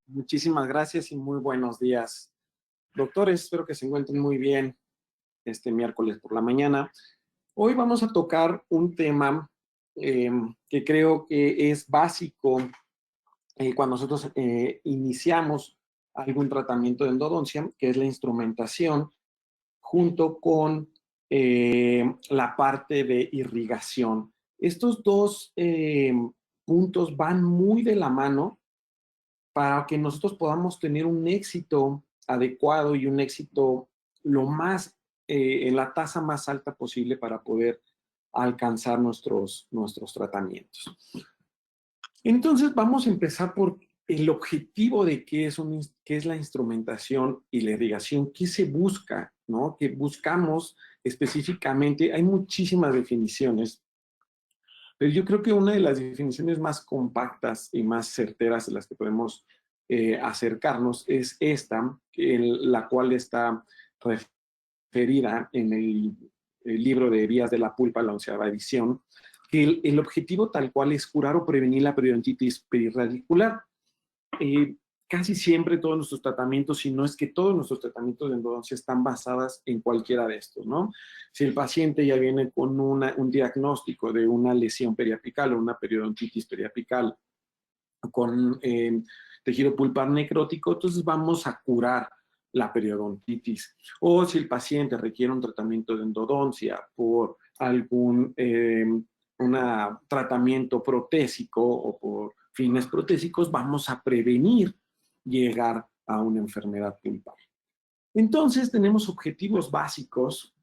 Muchísimas gracias y muy buenos días. Doctores, espero que se encuentren muy bien este miércoles por la mañana. Hoy vamos a tocar un tema que creo que es básico cuando nosotros iniciamos algún tratamiento de endodoncia, que es la instrumentación, junto con la parte de irrigación. Estos dos puntos van muy de la mano para que nosotros podamos tener un éxito adecuado y un éxito lo más, en la tasa más alta posible para poder alcanzar nuestros tratamientos. Entonces, vamos a empezar por el objetivo de qué es la instrumentación y la irrigación, qué se busca, ¿no? ¿Qué buscamos específicamente? Hay muchísimas definiciones, pero yo creo que una de las definiciones más compactas y más certeras de las que podemos acercarnos es esta, la cual está referida en el libro de Vías de la Pulpa, la 11ª edición, que el objetivo tal cual es curar o prevenir la periodontitis perirradicular. Casi siempre todos nuestros tratamientos, si no es que todos nuestros tratamientos de endodoncia están basados en cualquiera de estos, ¿no? Si el paciente ya viene con un diagnóstico de una lesión periapical o una periodontitis periapical con tejido pulpar necrótico, entonces vamos a curar la periodontitis. O si el paciente requiere un tratamiento de endodoncia por algún tratamiento protésico o por fines protésicos, vamos a prevenir llegar a una enfermedad pulpar. Entonces, tenemos objetivos básicos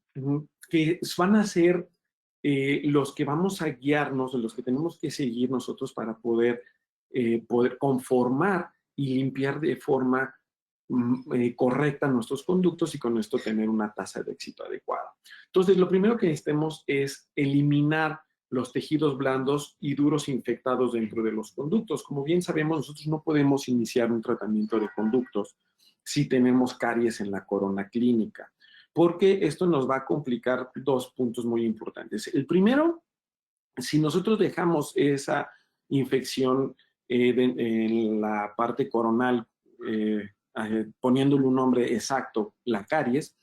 que van a ser los que vamos a guiarnos, los que tenemos que seguir nosotros para poder conformar y limpiar de forma correcta nuestros conductos y con esto tener una tasa de éxito adecuada. Entonces, lo primero que necesitamos es eliminar los tejidos blandos y duros infectados dentro de los conductos. Como bien sabemos, nosotros no podemos iniciar un tratamiento de conductos si tenemos caries en la corona clínica, porque esto nos va a complicar dos puntos muy importantes. El primero, si nosotros dejamos esa infección en la parte coronal, poniéndole un nombre exacto, la caries,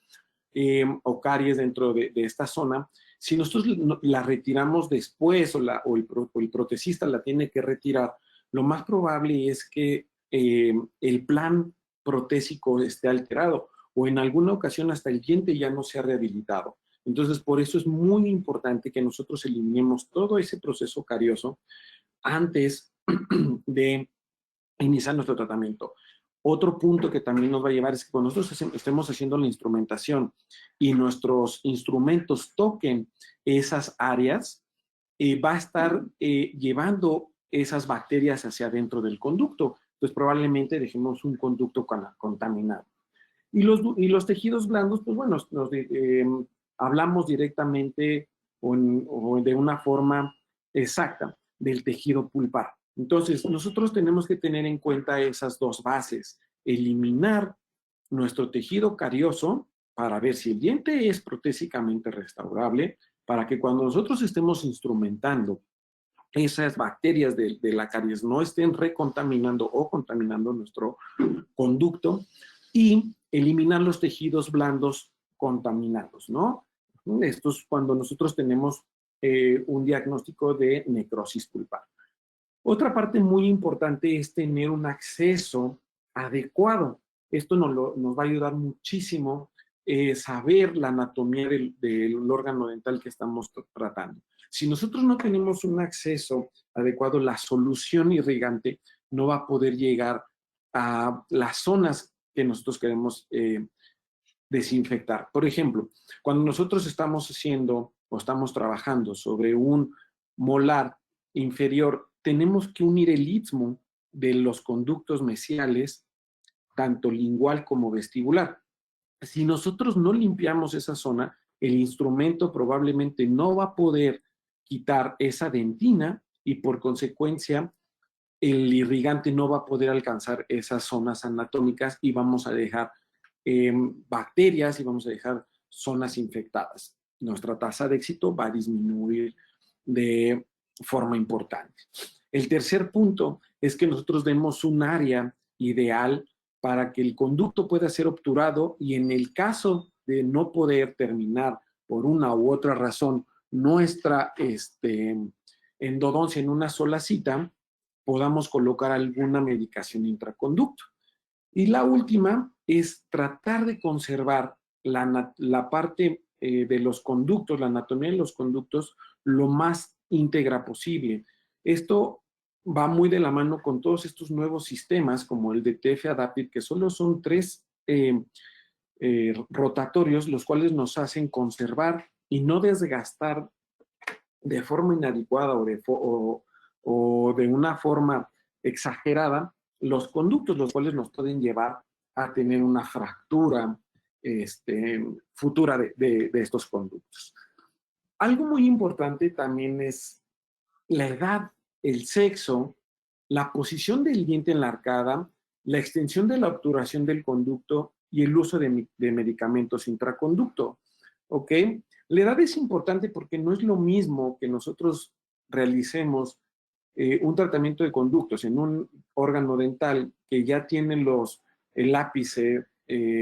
o caries dentro de esta zona, si nosotros la retiramos después o el protesista la tiene que retirar, lo más probable es que el plan protésico esté alterado o en alguna ocasión hasta el diente ya no sea rehabilitado. Entonces, por eso es muy importante que nosotros eliminemos todo ese proceso carioso antes de iniciar nuestro tratamiento. Otro punto que también nos va a llevar es que cuando nosotros estemos haciendo la instrumentación y nuestros instrumentos toquen esas áreas, va a estar llevando esas bacterias hacia adentro del conducto. Entonces, probablemente dejemos un conducto contaminado. Y los tejidos blandos, pues bueno, hablamos directamente o de una forma exacta del tejido pulpar. Entonces, nosotros tenemos que tener en cuenta esas dos bases. Eliminar nuestro tejido carioso para ver si el diente es protésicamente restaurable, para que cuando nosotros estemos instrumentando esas bacterias de la caries no estén recontaminando o contaminando nuestro conducto, y eliminar los tejidos blandos contaminados, ¿no? Esto es cuando nosotros tenemos un diagnóstico de necrosis pulpar. Otra parte muy importante es tener un acceso adecuado. Esto nos va a ayudar muchísimo saber la anatomía del órgano dental que estamos tratando. Si nosotros no tenemos un acceso adecuado, la solución irrigante no va a poder llegar a las zonas que nosotros queremos desinfectar. Por ejemplo, cuando nosotros estamos haciendo o estamos trabajando sobre un molar inferior, tenemos que unir el istmo de los conductos mesiales, tanto lingual como vestibular. Si nosotros no limpiamos esa zona, el instrumento probablemente no va a poder quitar esa dentina y por consecuencia el irrigante no va a poder alcanzar esas zonas anatómicas y vamos a dejar bacterias y vamos a dejar zonas infectadas. Nuestra tasa de éxito va a disminuir de forma importante. El tercer punto es que nosotros demos un área ideal para que el conducto pueda ser obturado y en el caso de no poder terminar por una u otra razón nuestra endodoncia en una sola cita, podamos colocar alguna medicación intraconducto. Y la última es tratar de conservar la parte de los conductos, la anatomía de los conductos, lo más íntegra posible. Esto va muy de la mano con todos estos nuevos sistemas, como el de TF Adaptive, que solo son 3 rotatorios, los cuales nos hacen conservar y no desgastar de forma inadecuada o de una forma exagerada los conductos, los cuales nos pueden llevar a tener una fractura futura de estos conductos. Algo muy importante también es la edad, el sexo, la posición del diente en la arcada, la extensión de la obturación del conducto y el uso de medicamentos intraconducto. ¿Ok? La edad es importante porque no es lo mismo que nosotros realicemos un tratamiento de conductos en un órgano dental que ya tiene el ápice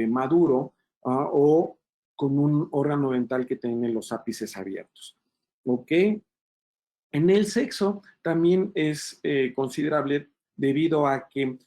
maduro o con un órgano dental que tiene los ápices abiertos. ¿Ok? En el sexo también es considerable debido a que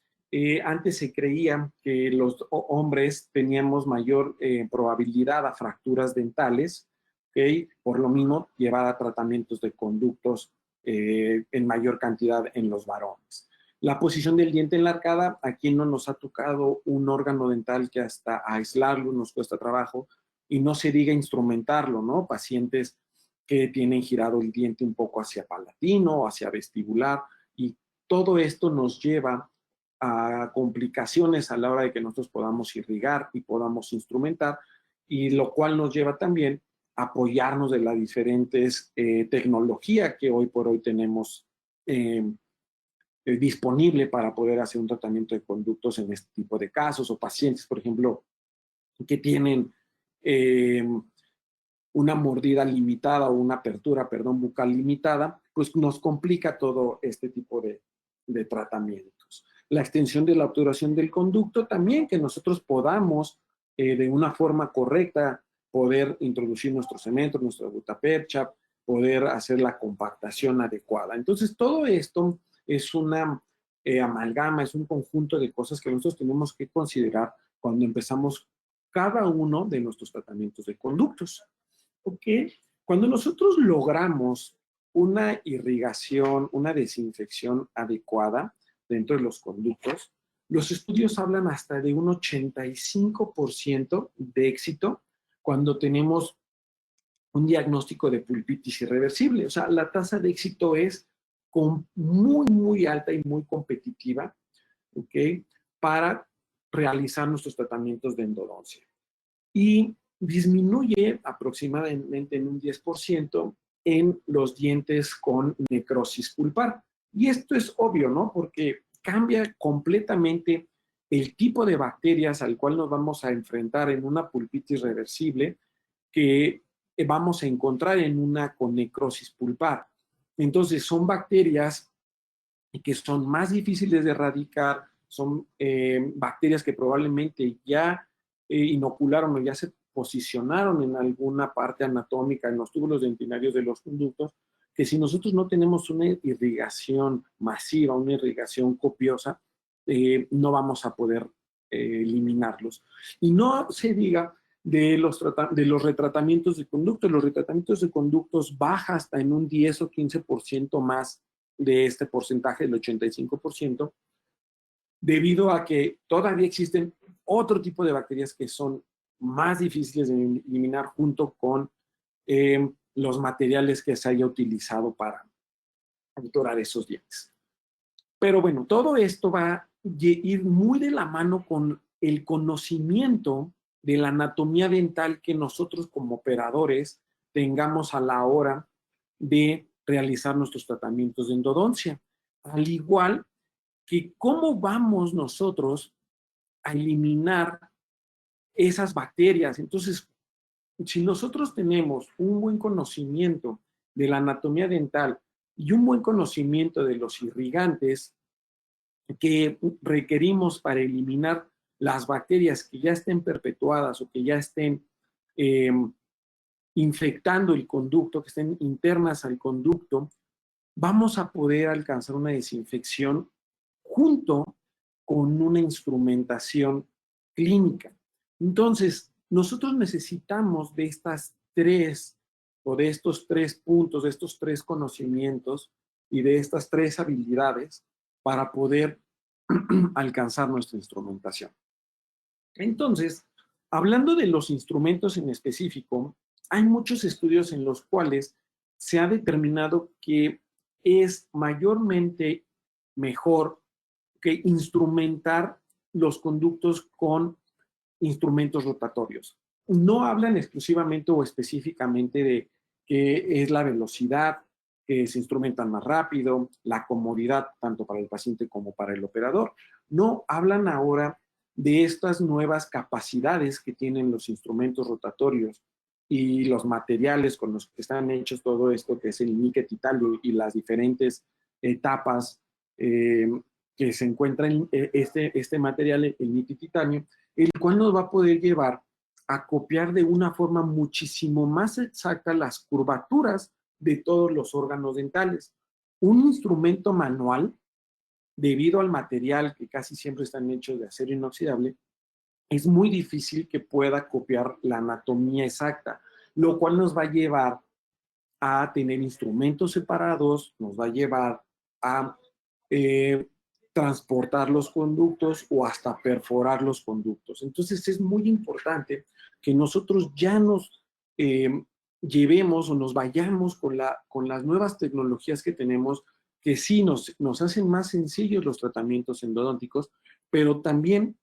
antes se creía que los hombres teníamos mayor probabilidad a fracturas dentales, ¿okay? Por lo mismo llevar a tratamientos de conductos en mayor cantidad en los varones. La posición del diente en la arcada, aquí no nos ha tocado un órgano dental que hasta aislarlo nos cuesta trabajo y no se diga instrumentarlo, ¿no? Pacientes que tienen girado el diente un poco hacia palatino, hacia vestibular, y todo esto nos lleva a complicaciones a la hora de que nosotros podamos irrigar y podamos instrumentar, y lo cual nos lleva también a apoyarnos de las diferentes tecnología que hoy por hoy tenemos disponible para poder hacer un tratamiento de conductos en este tipo de casos, o pacientes, por ejemplo, que tienen una mordida limitada o una apertura, perdón, bucal limitada, pues nos complica todo este tipo de tratamientos. La extensión de la obturación del conducto también, que nosotros podamos de una forma correcta poder introducir nuestro cemento, nuestra gutapercha, poder hacer la compactación adecuada. Entonces, todo esto es una amalgama, es un conjunto de cosas que nosotros tenemos que considerar cuando empezamos cada uno de nuestros tratamientos de conductos. ¿Ok? Cuando nosotros logramos una irrigación, una desinfección adecuada dentro de los conductos, los estudios hablan hasta de un 85% de éxito cuando tenemos un diagnóstico de pulpitis irreversible. O sea, la tasa de éxito es muy, muy alta y muy competitiva, ¿ok? Para realizar nuestros tratamientos de endodoncia. Y disminuye aproximadamente en un 10% en los dientes con necrosis pulpar. Y esto es obvio, ¿no? Porque cambia completamente el tipo de bacterias al cual nos vamos a enfrentar en una pulpitis reversible que vamos a encontrar en una con necrosis pulpar. Entonces, son bacterias que son más difíciles de erradicar, son bacterias que probablemente ya inocularon o ya se posicionaron en alguna parte anatómica, en los túbulos dentinarios de los conductos, que si nosotros no tenemos una irrigación masiva, una irrigación copiosa, no vamos a poder eliminarlos. Y no se diga de los retratamientos de conductos. Los retratamientos de conductos baja hasta en un 10 o 15% más de este porcentaje, del 85%, debido a que todavía existen otro tipo de bacterias que son más difíciles de eliminar junto con los materiales que se haya utilizado para obturar esos dientes. Pero bueno, todo esto va a ir muy de la mano con el conocimiento de la anatomía dental que nosotros como operadores tengamos a la hora de realizar nuestros tratamientos de endodoncia. Al igual que cómo vamos nosotros a eliminar esas bacterias. Entonces, si nosotros tenemos un buen conocimiento de la anatomía dental y un buen conocimiento de los irrigantes que requerimos para eliminar las bacterias que ya estén perpetuadas o que ya estén eh, infectando el conducto, que estén internas al conducto, vamos a poder alcanzar una desinfección junto con una instrumentación clínica. Entonces, nosotros necesitamos de estas tres o de estos tres puntos, de estos tres conocimientos y de estas tres habilidades para poder alcanzar nuestra instrumentación. Entonces, hablando de los instrumentos en específico, hay muchos estudios en los cuales se ha determinado que es mayormente mejor que instrumentar los conductos con instrumentos rotatorios. No hablan exclusivamente o específicamente de que es la velocidad, que se instrumentan más rápido, la comodidad tanto para el paciente como para el operador. No, hablan ahora de estas nuevas capacidades que tienen los instrumentos rotatorios y los materiales con los que están hechos todo esto, que es el níquel titanio y las diferentes etapas que se encuentran en este material, el níquel titanio, el cual nos va a poder llevar a copiar de una forma muchísimo más exacta las curvaturas de todos los órganos dentales. Un instrumento manual, debido al material que casi siempre están hechos de acero inoxidable, es muy difícil que pueda copiar la anatomía exacta, lo cual nos va a llevar a tener instrumentos separados, nos va a llevar a transportar los conductos o hasta perforar los conductos. Entonces es muy importante que nosotros ya nos llevemos o nos vayamos con las nuevas tecnologías que tenemos, que sí nos hacen más sencillos los tratamientos endodónticos, pero también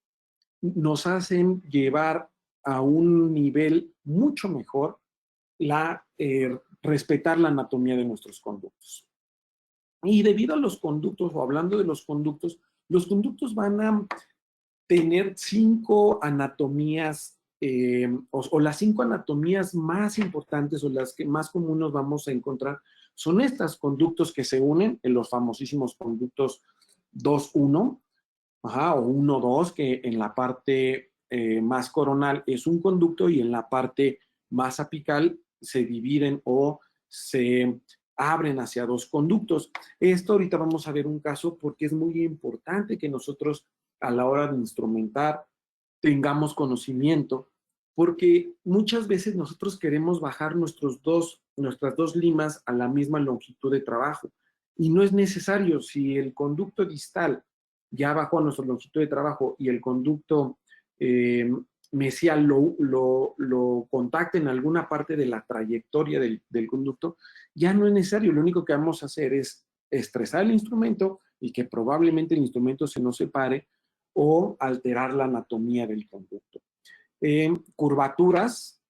nos hacen llevar a un nivel mucho mejor respetar la anatomía de nuestros conductos. Y debido a los conductos, o hablando de los conductos van a tener 5 anatomías, o las 5 anatomías más importantes o las que más comunes vamos a encontrar, son estas conductos que se unen en los famosísimos conductos 2-1, o 1-2, que en la parte más coronal es un conducto y en la parte más apical se dividen o se abren hacia 2 conductos. Esto ahorita vamos a ver un caso porque es muy importante que nosotros a la hora de instrumentar tengamos conocimiento, porque muchas veces nosotros queremos bajar nuestras dos limas a la misma longitud de trabajo y no es necesario. Si el conducto distal ya bajó a nuestra longitud de trabajo y el conducto mesial lo contacta en alguna parte de la trayectoria del conducto, ya no es necesario. Lo único que vamos a hacer es estresar el instrumento y que probablemente el instrumento se nos separe o alterar la anatomía del conducto. Curvaturas,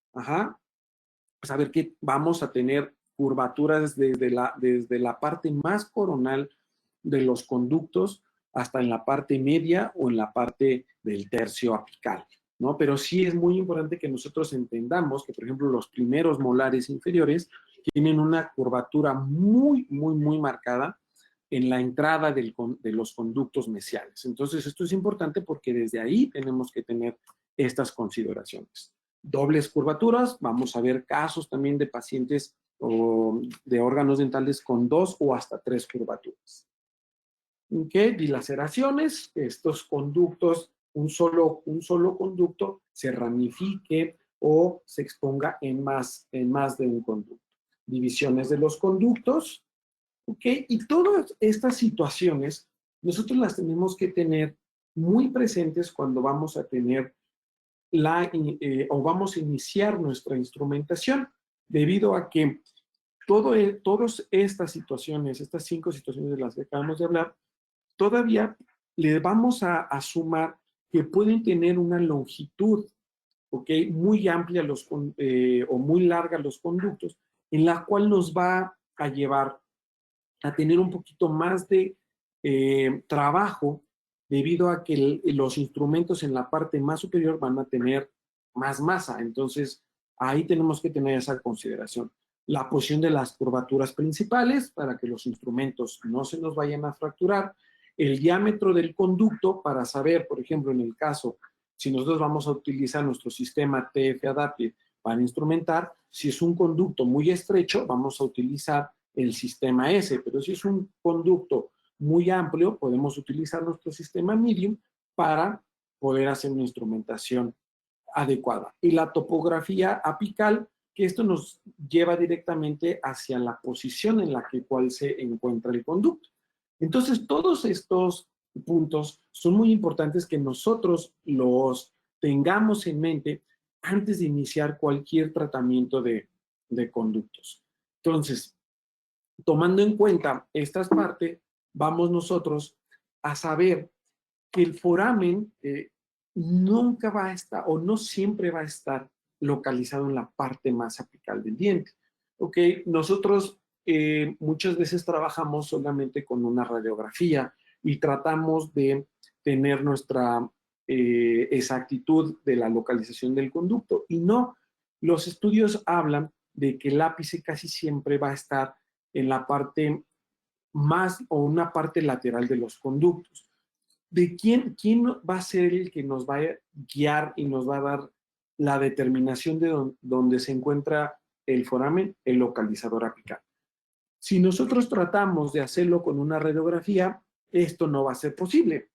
saber que vamos a tener curvaturas desde la parte más coronal de los conductos hasta en la parte media o en la parte del tercio apical, ¿no? Pero sí es muy importante que nosotros entendamos que, por ejemplo, los primeros molares inferiores tienen una curvatura muy, muy, muy marcada en la entrada de los conductos mesiales. Entonces, esto es importante porque desde ahí tenemos que tener estas consideraciones. Dobles curvaturas, vamos a ver casos también de pacientes o de órganos dentales con 2 o hasta 3 curvaturas. ¿Qué? Dilaceraciones, estos conductos, un solo conducto se ramifique o se exponga en más de un conducto. Divisiones de los conductos, ¿ok? Y todas estas situaciones nosotros las tenemos que tener muy presentes cuando vamos a tener o vamos a iniciar nuestra instrumentación, debido a que todas estas situaciones, estas 5 situaciones de las que acabamos de hablar, todavía le vamos a sumar que pueden tener una longitud ¿ok? Muy amplia o muy larga los conductos, en la cual nos va a llevar a tener un poquito más de trabajo debido a que los instrumentos en la parte más superior van a tener más masa. Entonces, ahí tenemos que tener esa consideración. La posición de las curvaturas principales para que los instrumentos no se nos vayan a fracturar. El diámetro del conducto para saber, por ejemplo, en el caso, si nosotros vamos a utilizar nuestro sistema TF Adaptive para instrumentar, si es un conducto muy estrecho, vamos a utilizar el sistema S, pero si es un conducto muy amplio, podemos utilizar nuestro sistema medium para poder hacer una instrumentación adecuada. Y la topografía apical, que esto nos lleva directamente hacia la posición en la cual se encuentra el conducto. Entonces, todos estos puntos son muy importantes que nosotros los tengamos en mente antes de iniciar cualquier tratamiento de conductos. Entonces, tomando en cuenta estas partes, vamos nosotros a saber que el foramen nunca va a estar o no siempre va a estar localizado en la parte más apical del diente. ¿Ok? Nosotros muchas veces trabajamos solamente con una radiografía y tratamos de tener nuestra exactitud de la localización del conducto. Y no, los estudios hablan de que el ápice casi siempre va a estar en la parte más o una parte lateral de los conductos. ¿De quién va a ser el que nos va a guiar y nos va a dar la determinación de dónde se encuentra el foramen? El localizador apical. Si nosotros tratamos de hacerlo con una radiografía, esto no va a ser posible.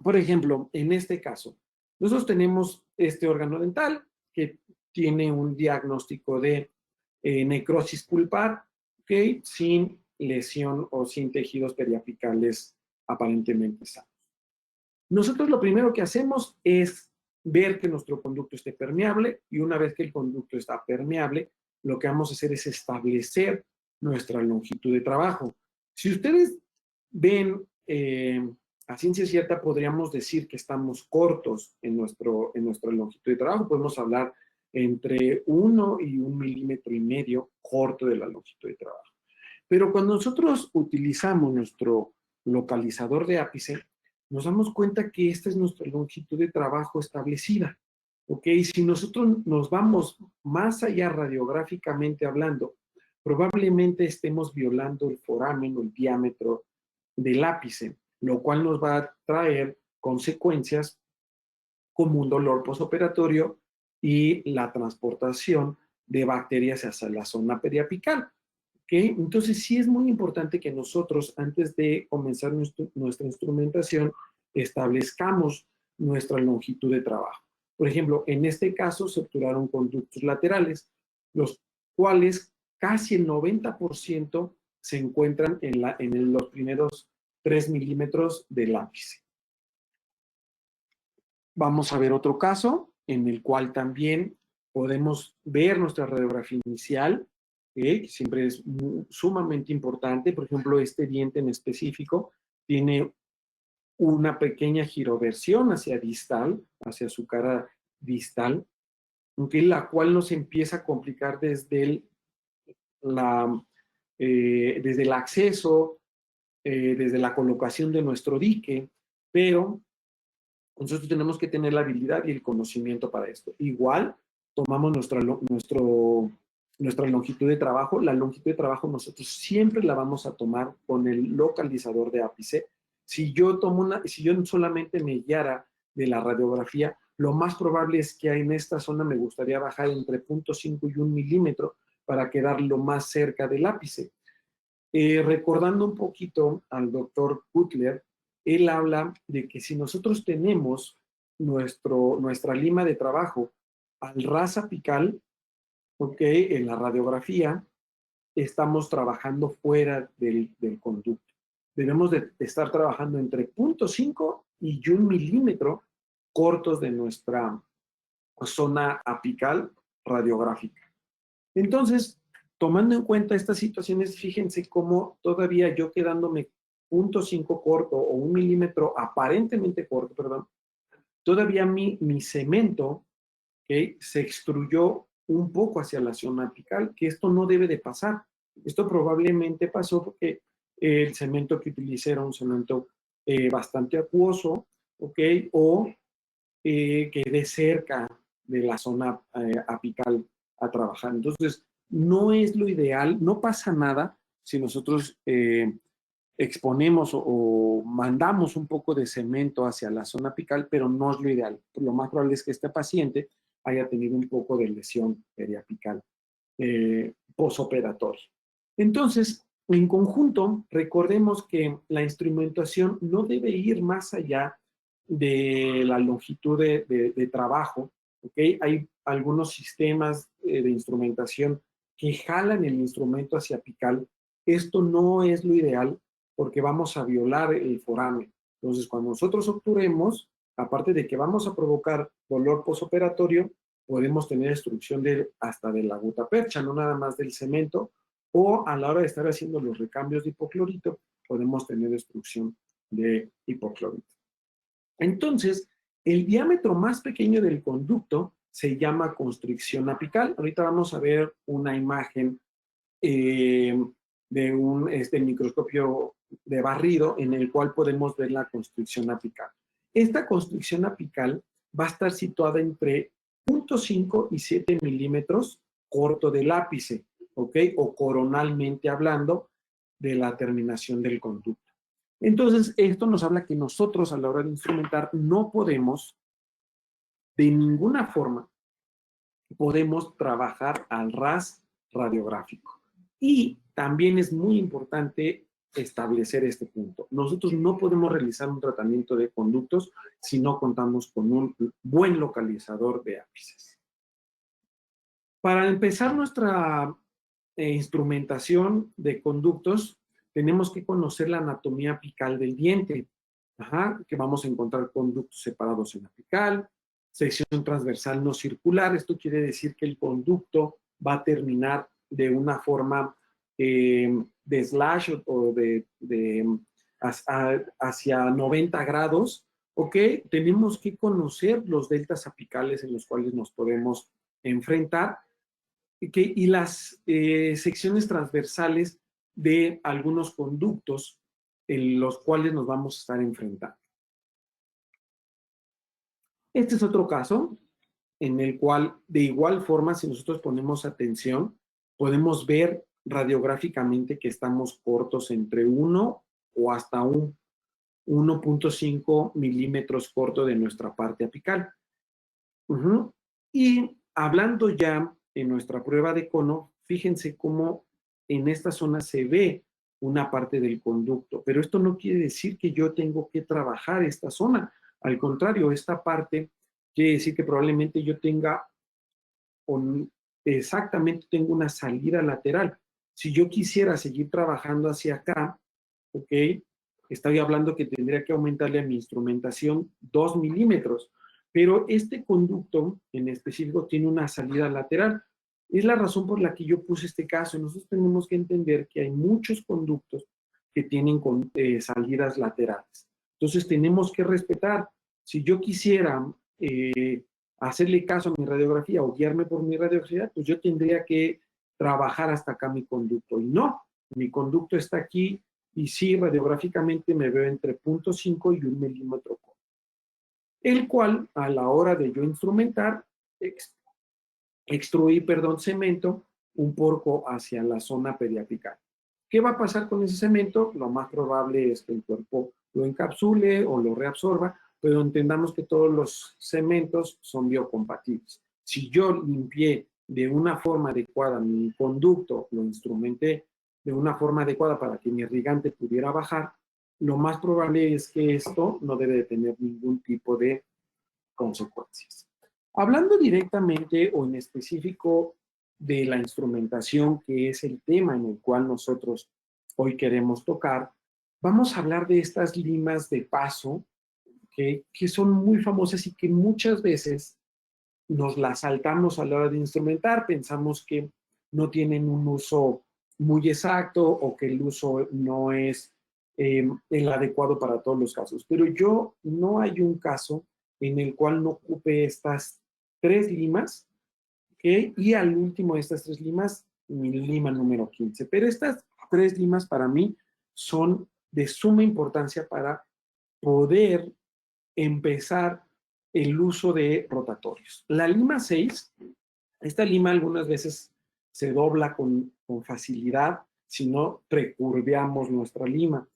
Por ejemplo, en este caso, nosotros tenemos este órgano dental que tiene un diagnóstico de necrosis pulpar, ¿ok? Sin lesión o sin tejidos periapicales aparentemente sanos. Nosotros lo primero que hacemos es ver que nuestro conducto esté permeable y una vez que el conducto está permeable, lo que vamos a hacer es establecer nuestra longitud de trabajo. Si ustedes ven a ciencia cierta, podríamos decir que estamos cortos en nuestra longitud de trabajo. Podemos hablar entre 1 y 1,5 milímetros corto de la longitud de trabajo. Pero cuando nosotros utilizamos nuestro localizador de ápice, nos damos cuenta que esta es nuestra longitud de trabajo establecida. ¿Ok? Si nosotros nos vamos más allá radiográficamente hablando, probablemente estemos violando el foramen o el diámetro del ápice, lo cual nos va a traer consecuencias como un dolor postoperatorio y la transportación de bacterias hacia la zona periapical. ¿Okay? Entonces, sí es muy importante que nosotros, antes de comenzar nuestra instrumentación, establezcamos nuestra longitud de trabajo. Por ejemplo, en este caso se obturaron conductos laterales, los cuales casi el 90% se encuentran en los primeros 3 milímetros del ápice. Vamos a ver otro caso en el cual también podemos ver nuestra radiografía inicial, que siempre es sumamente importante. Por ejemplo, este diente en específico tiene una pequeña giroversión hacia distal, hacia su cara distal, la cual nos empieza a complicar desde el acceso, desde la colocación de nuestro dique, pero nosotros tenemos que tener la habilidad y el conocimiento para esto. Igual, tomamos nuestra longitud de trabajo. La longitud de trabajo nosotros siempre la vamos a tomar con el localizador de ápice. Si yo solamente me guiara de la radiografía, lo más probable es que en esta zona me gustaría bajar entre 0.5 y 1 milímetro para quedar lo más cerca del ápice. Recordando un poquito al doctor Cutler, él habla de que si nosotros tenemos nuestra lima de trabajo al ras apical, ¿ok? En la radiografía, estamos trabajando fuera del conducto. Debemos de estar trabajando entre 0.5 y 1 milímetro cortos de nuestra zona apical radiográfica. Entonces, tomando en cuenta estas situaciones, fíjense cómo todavía yo quedándome 0.5 corto o 1 milímetro aparentemente corto, perdón, todavía mi cemento ¿ok? Se extruyó un poco hacia la zona apical, que esto no debe de pasar. Esto probablemente pasó porque el cemento que utilicé era un cemento bastante acuoso, ¿ok? O quedé cerca de la zona apical a trabajar. Entonces, no es lo ideal, no pasa nada si nosotros exponemos o mandamos un poco de cemento hacia la zona apical, pero no es lo ideal. Lo más probable es que este paciente haya tenido un poco de lesión periapical posoperatoria. Entonces, en conjunto, recordemos que la instrumentación no debe ir más allá de la longitud de trabajo, ¿ok? Hay algunos sistemas de instrumentación que jalan el instrumento hacia apical. Esto no es lo ideal porque vamos a violar el foramen. Entonces, cuando nosotros obturemos, aparte de que vamos a provocar dolor posoperatorio, podemos tener destrucción hasta de la gutapercha, no nada más del cemento, o a la hora de estar haciendo los recambios de hipoclorito, podemos tener destrucción de hipoclorito. Entonces, el diámetro más pequeño del conducto se llama constricción apical. Ahorita vamos a ver una imagen de un microscopio de barrido en el cual podemos ver la constricción apical. Esta constricción apical va a estar situada entre 0.5 y 7 milímetros corto del ápice, ¿ok? O coronalmente hablando de la terminación del conducto. Entonces, esto nos habla que nosotros a la hora de instrumentar no podemos, de ninguna forma, podemos trabajar al ras radiográfico. Y también es muy importante establecer este punto. Nosotros no podemos realizar un tratamiento de conductos si no contamos con un buen localizador de ápices. Para empezar nuestra instrumentación de conductos, tenemos que conocer la anatomía apical del diente. Que vamos a encontrar conductos separados en apical, sección transversal no circular. Esto quiere decir que el conducto va a terminar de una forma de slash o hacia 90 grados. ¿Ok? Tenemos que conocer los deltas apicales en los cuales nos podemos enfrentar y las secciones transversales de algunos conductos en los cuales nos vamos a estar enfrentando. Este es otro caso en el cual, de igual forma, si nosotros ponemos atención, podemos ver radiográficamente que estamos cortos entre 1 o hasta un 1.5 milímetros corto de nuestra parte apical. Y hablando ya en nuestra prueba de cono, fíjense cómo en esta zona se ve una parte del conducto, pero esto no quiere decir que yo tengo que trabajar esta zona. Al contrario, esta parte quiere decir que probablemente yo tenga exactamente tengo una salida lateral. Si yo quisiera seguir trabajando hacia acá, ¿ok? Estoy hablando que tendría que aumentarle a mi instrumentación 2 milímetros, pero este conducto en específico tiene una salida lateral. Es la razón por la que yo puse este caso. Nosotros tenemos que entender que hay muchos conductos que tienen salidas laterales. Entonces tenemos que respetar. Si yo quisiera hacerle caso a mi radiografía o guiarme por mi radiografía, pues yo tendría que trabajar hasta acá mi conducto. Y no, mi conducto está aquí y sí, radiográficamente me veo entre 0.5 y 1 milímetro, el cual a la hora de yo instrumentar, extruir, cemento un poco hacia la zona periapical. ¿Qué va a pasar con ese cemento? Lo más probable es que el cuerpo lo encapsule o lo reabsorba, pero entendamos que todos los cementos son biocompatibles. Si yo limpié de una forma adecuada mi conducto, lo instrumenté de una forma adecuada para que mi irrigante pudiera bajar, lo más probable es que esto no debe de tener ningún tipo de consecuencias. Hablando directamente o en específico de la instrumentación, que es el tema en el cual nosotros hoy queremos tocar, vamos a hablar de estas limas de paso que son muy famosas y que muchas veces nos las saltamos a la hora de instrumentar, pensamos que no tienen un uso muy exacto o que el uso no es el adecuado para todos los casos. Pero no hay un caso en el cual no ocupe estas 3 limas, ¿ok? Y al último de estas 3 limas, mi lima número 15. Pero estas 3 limas para mí son de suma importancia para poder empezar el uso de rotatorios. La lima 6, esta lima algunas veces se dobla con facilidad si no precurveamos nuestra lima.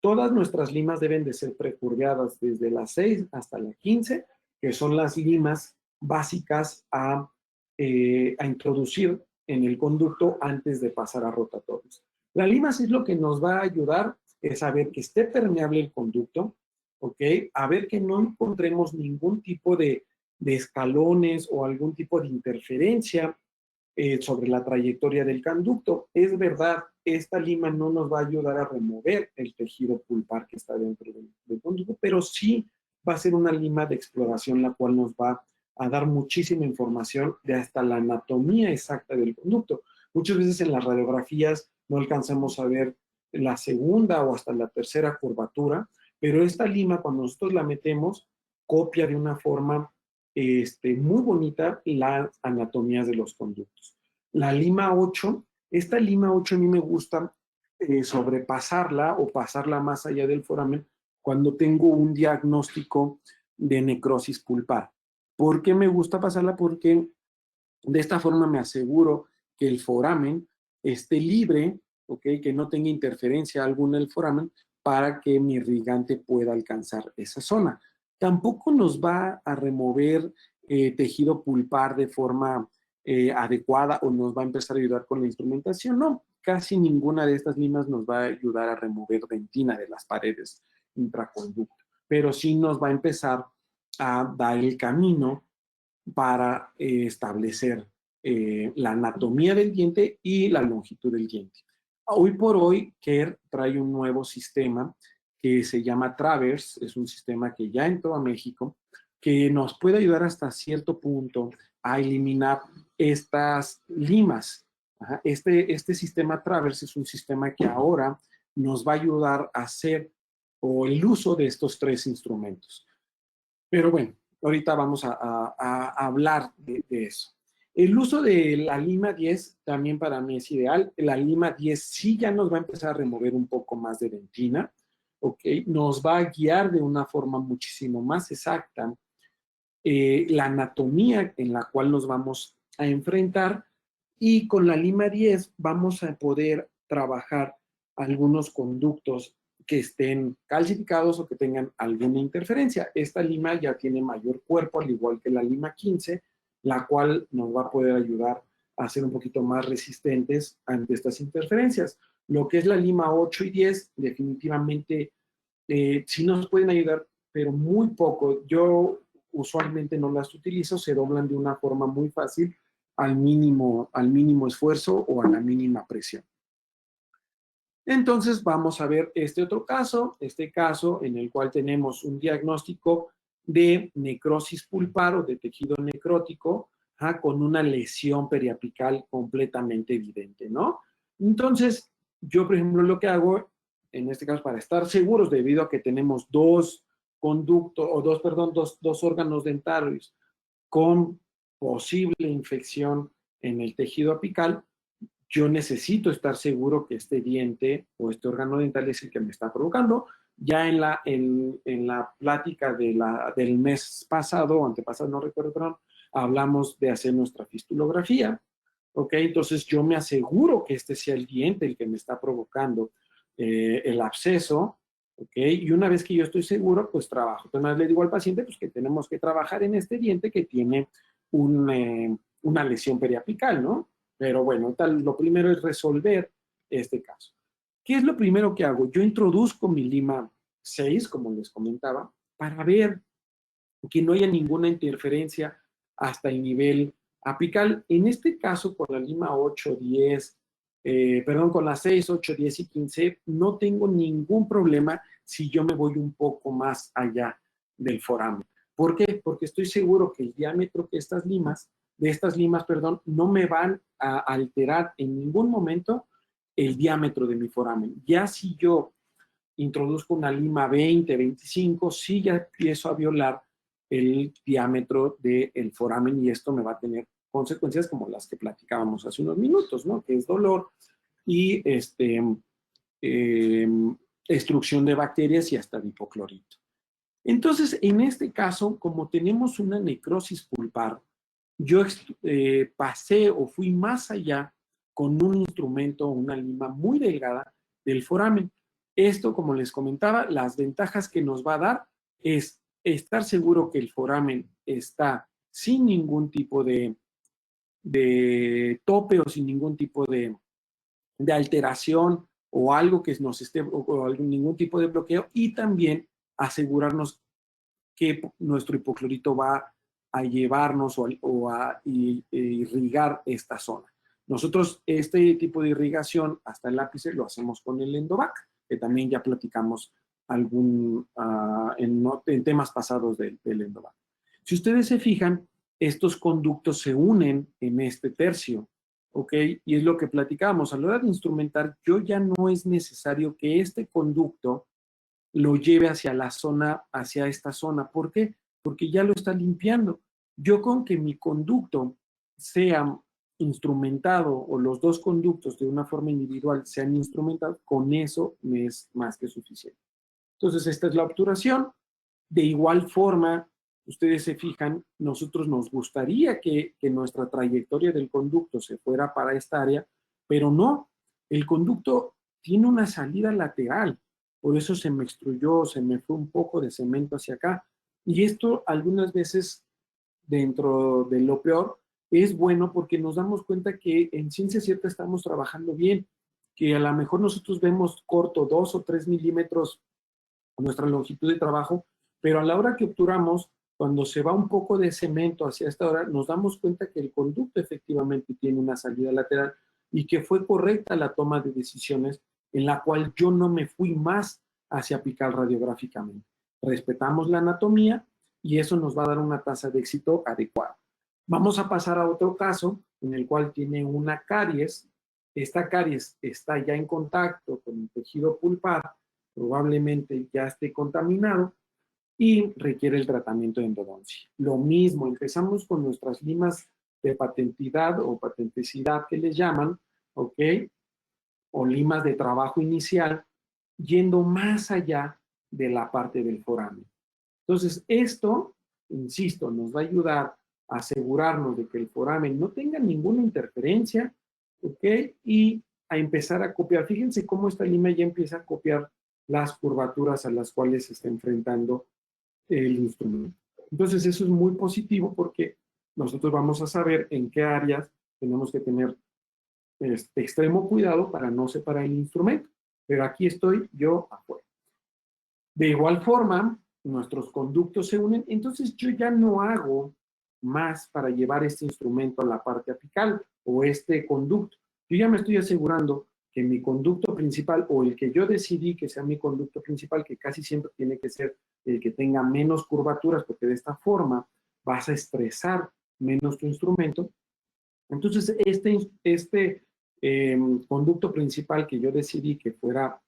Todas nuestras limas deben de ser precurveadas desde la 6 hasta la 15, que son las limas básicas a introducir en el conducto antes de pasar a rotatorios. La lima 6 lo que nos va a ayudar es a ver que esté permeable el conducto, ¿ok? A ver que no encontremos ningún tipo de escalones o algún tipo de interferencia sobre la trayectoria del conducto. Es verdad, esta lima no nos va a ayudar a remover el tejido pulpar que está dentro del conducto, pero sí va a ser una lima de exploración la cual nos va a dar muchísima información de hasta la anatomía exacta del conducto. Muchas veces en las radiografías no alcanzamos a ver la segunda o hasta la tercera curvatura, pero esta lima cuando nosotros la metemos copia de una forma muy bonita las anatomías de los conductos. La lima 8, esta lima 8 a mí me gusta sobrepasarla o pasarla más allá del foramen cuando tengo un diagnóstico de necrosis pulpar. ¿Por qué me gusta pasarla? Porque de esta forma me aseguro que el foramen esté libre, ¿okay? Que no tenga interferencia alguna en el foramen para que mi irrigante pueda alcanzar esa zona. Tampoco nos va a remover tejido pulpar de forma adecuada o nos va a empezar a ayudar con la instrumentación. No, casi ninguna de estas limas nos va a ayudar a remover dentina de las paredes intraconducto, pero sí nos va a empezar a dar el camino para establecer la anatomía del diente y la longitud del diente. Hoy por hoy, Care trae un nuevo sistema que se llama Traverse, es un sistema que ya entró a México, que nos puede ayudar hasta cierto punto a eliminar estas limas. Este sistema Traverse es un sistema que ahora nos va a ayudar a hacer o el uso de estos 3 instrumentos. Pero bueno, ahorita vamos a hablar de eso. El uso de la lima 10 también para mí es ideal. La lima 10 sí ya nos va a empezar a remover un poco más de dentina, ¿ok? Nos va a guiar de una forma muchísimo más exacta la anatomía en la cual nos vamos a enfrentar y con la lima 10 vamos a poder trabajar algunos conductos que estén calcificados o que tengan alguna interferencia. Esta lima ya tiene mayor cuerpo, al igual que la lima 15, la cual nos va a poder ayudar a ser un poquito más resistentes ante estas interferencias. Lo que es la lima 8 y 10, definitivamente sí nos pueden ayudar, pero muy poco. Yo usualmente no las utilizo, se doblan de una forma muy fácil al mínimo esfuerzo o a la mínima presión. Entonces vamos a ver este caso en el cual tenemos un diagnóstico de necrosis pulpar o de tejido necrótico con una lesión periapical completamente evidente, ¿no? Entonces, yo, por ejemplo, lo que hago, en este caso, para estar seguros, debido a que tenemos dos órganos dentarios con posible infección en el tejido apical, yo necesito estar seguro que este diente o este órgano dental es el que me está provocando. Ya en la plática del mes pasado, o antepasado, no recuerdo, perdón, hablamos de hacer nuestra fistulografía, ¿ok? Entonces yo me aseguro que este sea el diente el que me está provocando el absceso, ¿ok? Y una vez que yo estoy seguro, pues trabajo. Entonces le digo al paciente pues, que tenemos que trabajar en este diente que tiene una lesión periapical, ¿no? Pero bueno, lo primero es resolver este caso. ¿Qué es lo primero que hago? Yo introduzco mi lima 6, como les comentaba, para ver que no haya ninguna interferencia hasta el nivel apical. En este caso, con la lima 8, 10, con la 6, 8, 10 y 15, no tengo ningún problema si yo me voy un poco más allá del foramen. ¿Por qué? Porque estoy seguro que el diámetro de estas limas, no me van a alterar en ningún momento el diámetro de mi foramen. Ya si yo introduzco una lima 20, 25, sí ya empiezo a violar el diámetro del foramen y esto me va a tener consecuencias como las que platicábamos hace unos minutos, ¿no? Que es dolor y destrucción de bacterias y hasta de hipoclorito. Entonces, en este caso, como tenemos una necrosis pulpar, yo pasé o fui más allá con un instrumento, una lima muy delgada del foramen. Esto, como les comentaba, las ventajas que nos va a dar es estar seguro que el foramen está sin ningún tipo de tope o sin ningún tipo de alteración o algo que nos esté, o ningún tipo de bloqueo, y también asegurarnos que nuestro hipoclorito va a llevarnos o a irrigar esta zona. Nosotros este tipo de irrigación hasta el ápice lo hacemos con el Endovac, que también ya platicamos en temas pasados del Endovac. Si ustedes se fijan, estos conductos se unen en este tercio, ¿ok? Y es lo que platicábamos. A la hora de instrumentar, yo ya no es necesario que este conducto lo lleve hacia la zona, hacia esta zona. ¿Por qué? Porque ya lo está limpiando. Yo con que mi conducto sea instrumentado o los dos conductos de una forma individual sean instrumentados, con eso me es más que suficiente. Entonces, esta es la obturación. De igual forma, ustedes se fijan, nosotros nos gustaría que nuestra trayectoria del conducto se fuera para esta área, pero no, el conducto tiene una salida lateral, por eso se me extruyó, se me fue un poco de cemento hacia acá. Y esto algunas veces, dentro de lo peor, es bueno porque nos damos cuenta que en ciencia cierta estamos trabajando bien, que a lo mejor nosotros vemos corto 2 o 3 milímetros nuestra longitud de trabajo, pero a la hora que obturamos, cuando se va un poco de cemento hacia esta hora, nos damos cuenta que el conducto efectivamente tiene una salida lateral y que fue correcta la toma de decisiones en la cual yo no me fui más hacia apical radiográficamente. Respetamos la anatomía y eso nos va a dar una tasa de éxito adecuada. Vamos a pasar a otro caso en el cual tiene una caries. Esta caries está ya en contacto con el tejido pulpar, probablemente ya esté contaminado y requiere el tratamiento de endodoncia. Lo mismo, empezamos con nuestras limas de patentidad o patenticidad que les llaman, ¿ok? O limas de trabajo inicial, yendo más allá de la parte del foramen. Entonces, esto, insisto, nos va a ayudar a asegurarnos de que el foramen no tenga ninguna interferencia, ¿ok? Y a empezar a copiar. Fíjense cómo esta lima ya empieza a copiar las curvaturas a las cuales se está enfrentando el instrumento. Entonces, eso es muy positivo porque nosotros vamos a saber en qué áreas tenemos que tener extremo cuidado para no separar el instrumento. Pero aquí estoy yo afuera. De igual forma, nuestros conductos se unen, entonces yo ya no hago más para llevar este instrumento a la parte apical o este conducto. Yo ya me estoy asegurando que mi conducto principal o el que yo decidí que sea mi conducto principal, que casi siempre tiene que ser el que tenga menos curvaturas, porque de esta forma vas a estresar menos tu instrumento. Entonces, conducto principal que yo decidí que fuera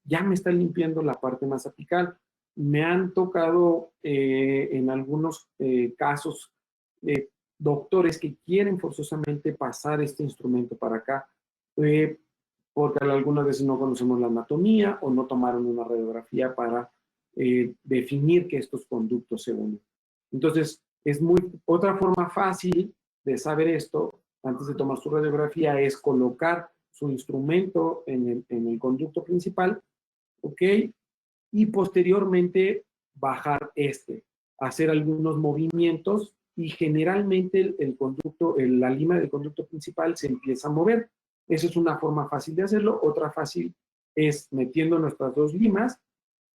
ya me está limpiando la parte más apical. Me han tocado en algunos casos doctores que quieren forzosamente pasar este instrumento para acá, porque algunas veces no conocemos la anatomía o no tomaron una radiografía para definir que estos conductos se unen. Entonces, otra forma fácil de saber esto, antes de tomar su radiografía, es colocar su instrumento en el conducto principal, ¿ok? Y posteriormente bajar hacer algunos movimientos y generalmente el conducto, la lima del conducto principal se empieza a mover. Esa es una forma fácil de hacerlo. Otra fácil es metiendo nuestras dos limas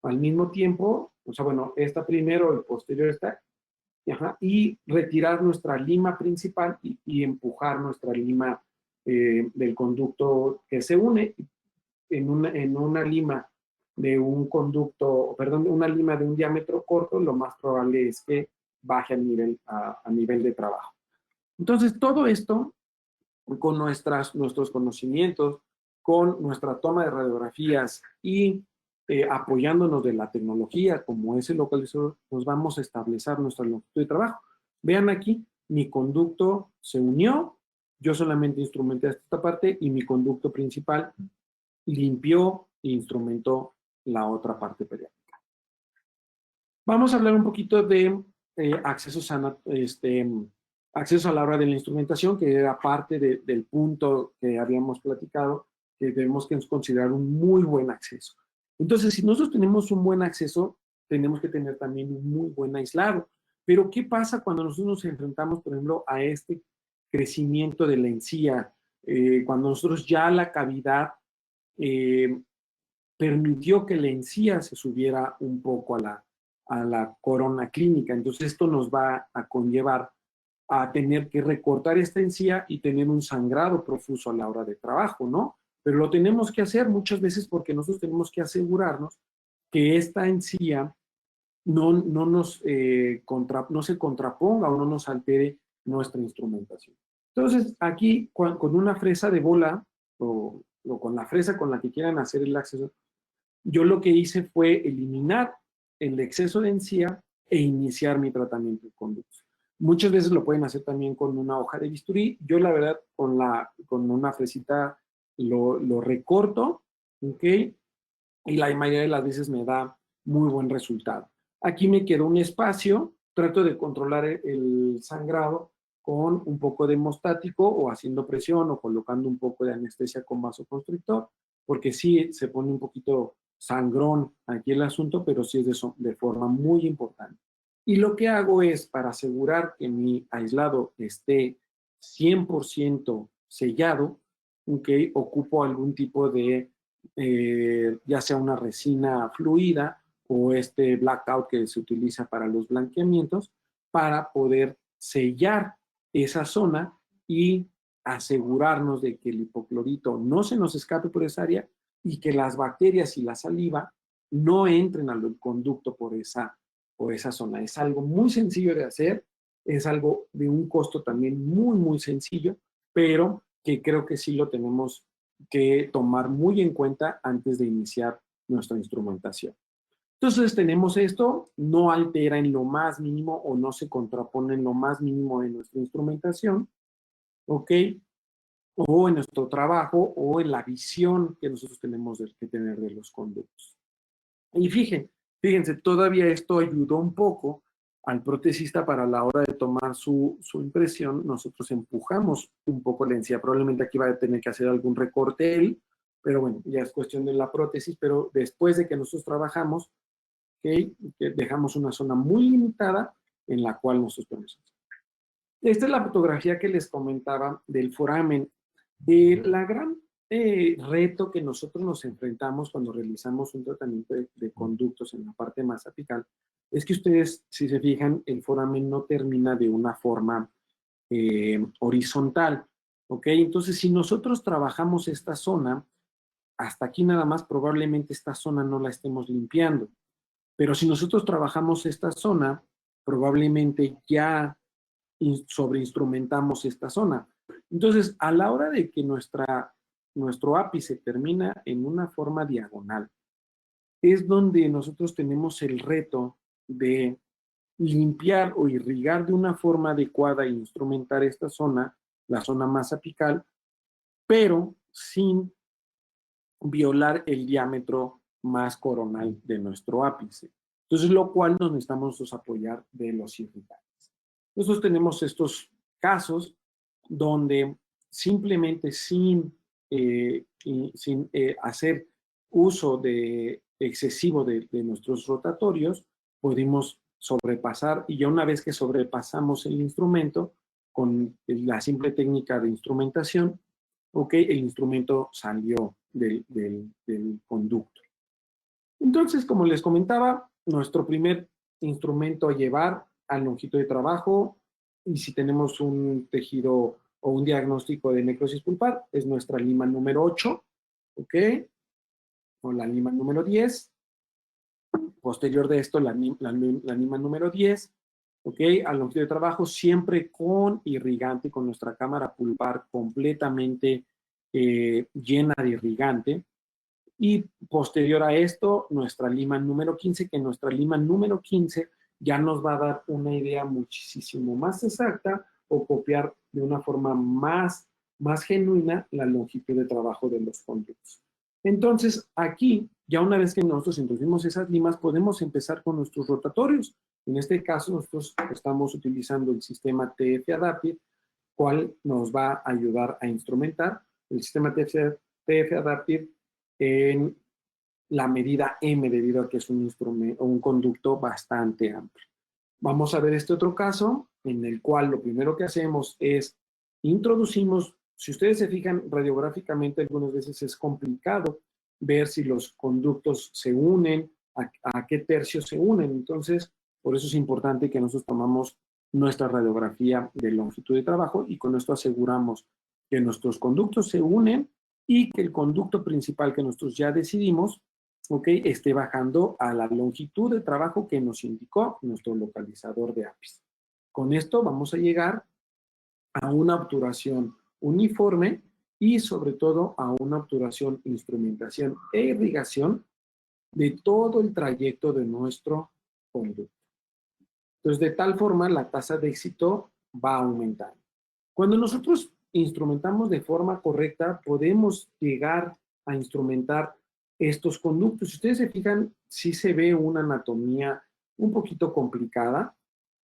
al mismo tiempo, o sea, bueno, esta primero, el posterior está, y retirar nuestra lima principal y empujar nuestra lima del conducto que se une en una lima de un conducto, perdón, una lima de un diámetro corto, lo más probable es que baje a nivel de trabajo. Entonces, todo esto, con nuestros conocimientos, con nuestra toma de radiografías y apoyándonos de la tecnología como es el localizador, nos vamos a establecer nuestra longitud de trabajo. Vean aquí, mi conducto se unió, yo solamente instrumenté esta parte y mi conducto principal limpió e instrumentó la otra parte periódica. Vamos a hablar un poquito de accesos a la hora de la instrumentación, que era parte del punto que habíamos platicado, que tenemos que considerar un muy buen acceso. Entonces, si nosotros tenemos un buen acceso, tenemos que tener también un muy buen aislado. Pero, ¿qué pasa cuando nosotros nos enfrentamos, por ejemplo, a este crecimiento de la encía? Cuando nosotros ya la cavidad permitió que la encía se subiera un poco a la corona clínica. Entonces, esto nos va a conllevar a tener que recortar esta encía y tener un sangrado profuso a la hora de trabajo, ¿no? Pero lo tenemos que hacer muchas veces porque nosotros tenemos que asegurarnos que esta encía no se contraponga o no nos altere nuestra instrumentación. Entonces, aquí con una fresa de bola o con la fresa con la que quieran hacer el acceso, yo lo que hice fue eliminar el exceso de encía e iniciar mi tratamiento de conductos. Muchas veces lo pueden hacer también con una hoja de bisturí. Yo, la verdad, con una fresita lo recorto, ¿ok? Y la mayoría de las veces me da muy buen resultado. Aquí me quedó un espacio, trato de controlar el sangrado con un poco de hemostático o haciendo presión o colocando un poco de anestesia con vasoconstrictor, porque sí se pone un poquito sangrón aquí el asunto, pero sí es de forma muy importante. Y lo que hago es, para asegurar que mi aislado esté 100% sellado, ¿okay? Ocupo algún tipo de, ya sea una resina fluida o este blackout que se utiliza para los blanqueamientos, para poder sellar esa zona y asegurarnos de que el hipoclorito no se nos escape por esa área y que las bacterias y la saliva no entren al conducto por esa zona. Es algo muy sencillo de hacer, es algo de un costo también muy, muy sencillo, pero que creo que sí lo tenemos que tomar muy en cuenta antes de iniciar nuestra instrumentación. Entonces tenemos esto, no altera en lo más mínimo o no se contrapone en lo más mínimo de nuestra instrumentación, ¿ok? O en nuestro trabajo o en la visión que nosotros tenemos que tener de los conductos. Y fíjense, todavía esto ayudó un poco al protesista para la hora de tomar su impresión. Nosotros empujamos un poco la encía. Probablemente aquí va a tener que hacer algún recorte él, pero bueno, ya es cuestión de la prótesis. Pero después de que nosotros trabajamos, ¿okay? Que dejamos una zona muy limitada en la cual nosotros podemos hacer. Esta es la fotografía que les comentaba del foramen. La gran reto que nosotros nos enfrentamos cuando realizamos un tratamiento de conductos en la parte más apical es que ustedes, si se fijan, el foramen no termina de una forma horizontal, ¿ok? Entonces, si nosotros trabajamos esta zona, hasta aquí nada más, probablemente esta zona no la estemos limpiando. Pero si nosotros trabajamos esta zona, probablemente ya sobreinstrumentamos esta zona. Entonces, a la hora de que nuestro ápice termina en una forma diagonal, es donde nosotros tenemos el reto de limpiar o irrigar de una forma adecuada e instrumentar esta zona, la zona más apical, pero sin violar el diámetro más coronal de nuestro ápice. Entonces, lo cual nos necesitamos apoyar de los irritantes. Nosotros tenemos estos casos donde simplemente sin hacer uso excesivo de nuestros rotatorios, podemos sobrepasar, y ya una vez que sobrepasamos el instrumento, con la simple técnica de instrumentación, ¿ok? El instrumento salió del conducto. Entonces, como les comentaba, nuestro primer instrumento a llevar a longitud de trabajo, y si tenemos un tejido o un diagnóstico de necrosis pulpar, es nuestra lima número 8, ¿ok? O la lima número 10. Posterior de esto, la lima número 10, ¿ok? A longitud de trabajo, siempre con irrigante, con nuestra cámara pulpar completamente llena de irrigante. Y posterior a esto, nuestra lima número 15, que nuestra lima número 15 ya nos va a dar una idea muchísimo más exacta o copiar de una forma más genuina la longitud de trabajo de los conductos. Entonces, aquí, ya una vez que nosotros introducimos esas limas, podemos empezar con nuestros rotatorios. En este caso, nosotros estamos utilizando el sistema TF Adaptive, cual nos va a ayudar a instrumentar el sistema TF Adaptive en la medida M, debido a que es un conducto bastante amplio. Vamos a ver este otro caso, en el cual lo primero que hacemos es introducimos, si ustedes se fijan radiográficamente, algunas veces es complicado ver si los conductos se unen, a qué tercios se unen. Entonces, por eso es importante que nosotros tomamos nuestra radiografía de longitud de trabajo y con esto aseguramos que nuestros conductos se unen y que el conducto principal que nosotros ya decidimos, esté bajando a la longitud de trabajo que nos indicó nuestro localizador de APIS. Con esto vamos a llegar a una obturación uniforme y sobre todo a una obturación, instrumentación e irrigación de todo el trayecto de nuestro conducto. Entonces, de tal forma, la tasa de éxito va aumentando. Cuando nosotros instrumentamos de forma correcta, podemos llegar a instrumentar estos conductos. Si ustedes se fijan, sí se ve una anatomía un poquito complicada,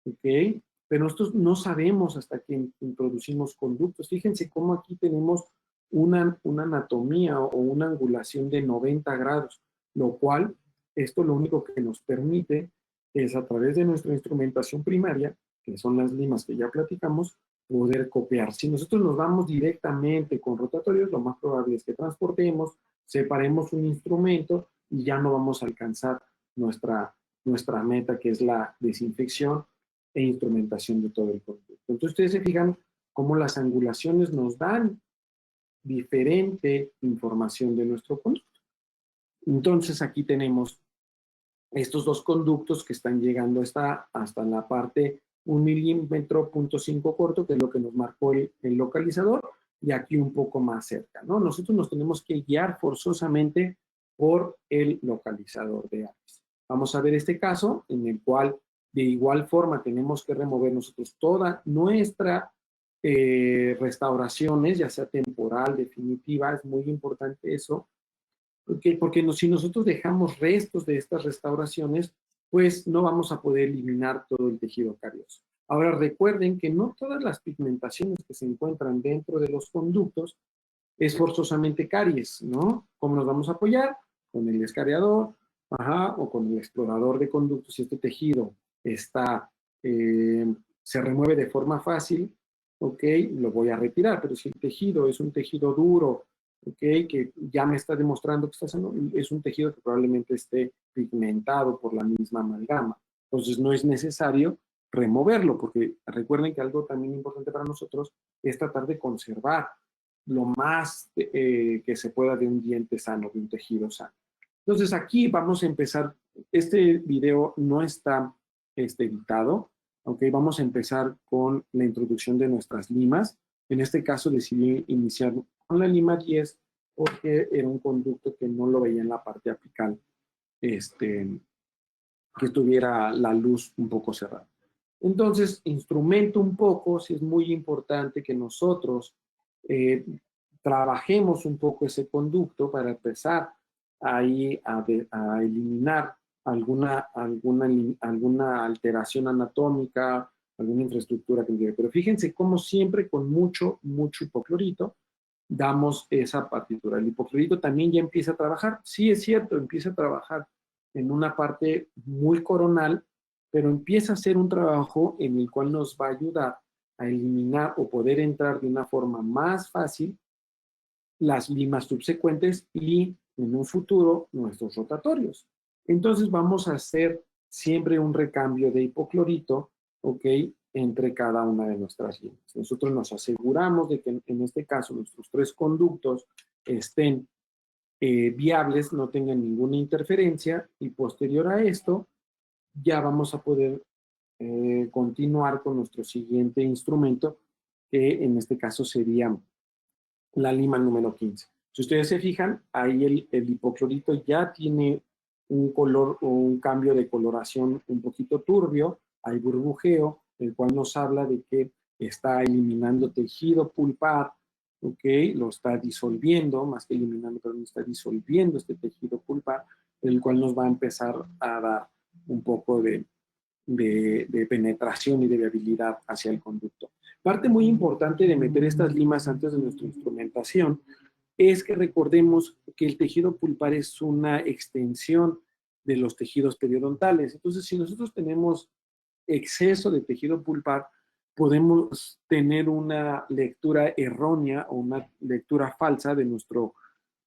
¿ok? Pero nosotros no sabemos hasta que introducimos conductos. Fíjense cómo aquí tenemos una anatomía o una angulación de 90 grados, lo cual, esto lo único que nos permite es a través de nuestra instrumentación primaria, que son las limas que ya platicamos, poder copiar. Si nosotros nos vamos directamente con rotatorios, lo más probable es que transportemos, separemos un instrumento y ya no vamos a alcanzar nuestra meta, que es la desinfección e instrumentación de todo el conducto. Entonces, ustedes se fijan cómo las angulaciones nos dan diferente información de nuestro conducto. Entonces, aquí tenemos estos dos conductos que están llegando hasta la parte 1 milímetro, punto 5 corto, que es lo que nos marcó el localizador, y aquí un poco más cerca, ¿no? Nosotros nos tenemos que guiar forzosamente por el localizador de APIS. Vamos a ver este caso en el cual de igual forma tenemos que remover nosotros toda nuestra restauraciones, ya sea temporal, definitiva, es muy importante eso, porque si nosotros dejamos restos de estas restauraciones, pues no vamos a poder eliminar todo el tejido carioso. Ahora recuerden que no todas las pigmentaciones que se encuentran dentro de los conductos es forzosamente caries, ¿no? ¿Cómo nos vamos a apoyar? Con el escariador, o con el explorador de conductos. Si este tejido se remueve de forma fácil, lo voy a retirar, pero si el tejido es un tejido duro, que ya me está demostrando que es un tejido que probablemente esté pigmentado por la misma amalgama. Entonces no es necesario removerlo, porque recuerden que algo también importante para nosotros es tratar de conservar lo más que se pueda de un diente sano, de un tejido sano. Entonces aquí vamos a empezar, este video no está editado, vamos a empezar con la introducción de nuestras limas. En este caso decidí iniciar con la lima 10 porque era un conducto que no lo veía en la parte apical, que tuviera la luz un poco cerrada. Entonces, instrumento un poco, si es muy importante que nosotros trabajemos un poco ese conducto para empezar ahí a eliminar alguna alteración anatómica, alguna infraestructura que lleve. Pero fíjense cómo siempre con mucho hipoclorito damos esa partitura. El hipoclorito también ya empieza a trabajar. Sí, es cierto, empieza a trabajar en una parte muy coronal, pero empieza a hacer un trabajo en el cual nos va a ayudar a eliminar o poder entrar de una forma más fácil las limas subsecuentes y en un futuro nuestros rotatorios. Entonces vamos a hacer siempre un recambio de hipoclorito, entre cada una de nuestras limas. Nosotros nos aseguramos de que en este caso nuestros 3 conductos estén viables, no tengan ninguna interferencia, y posterior a esto ya vamos a poder continuar con nuestro siguiente instrumento, que en este caso sería la lima número 15. Si ustedes se fijan, ahí el hipoclorito ya tiene un color o un cambio de coloración un poquito turbio, hay burbujeo, el cual nos habla de que está eliminando tejido pulpar, ¿ok? Lo está disolviendo, más que eliminando, pero está disolviendo este tejido pulpar, el cual nos va a empezar a dar un poco de penetración y de viabilidad hacia el conducto. Parte muy importante de meter estas limas antes de nuestra instrumentación es que recordemos que el tejido pulpar es una extensión de los tejidos periodontales. Entonces, si nosotros tenemos exceso de tejido pulpar, podemos tener una lectura errónea o una lectura falsa de nuestro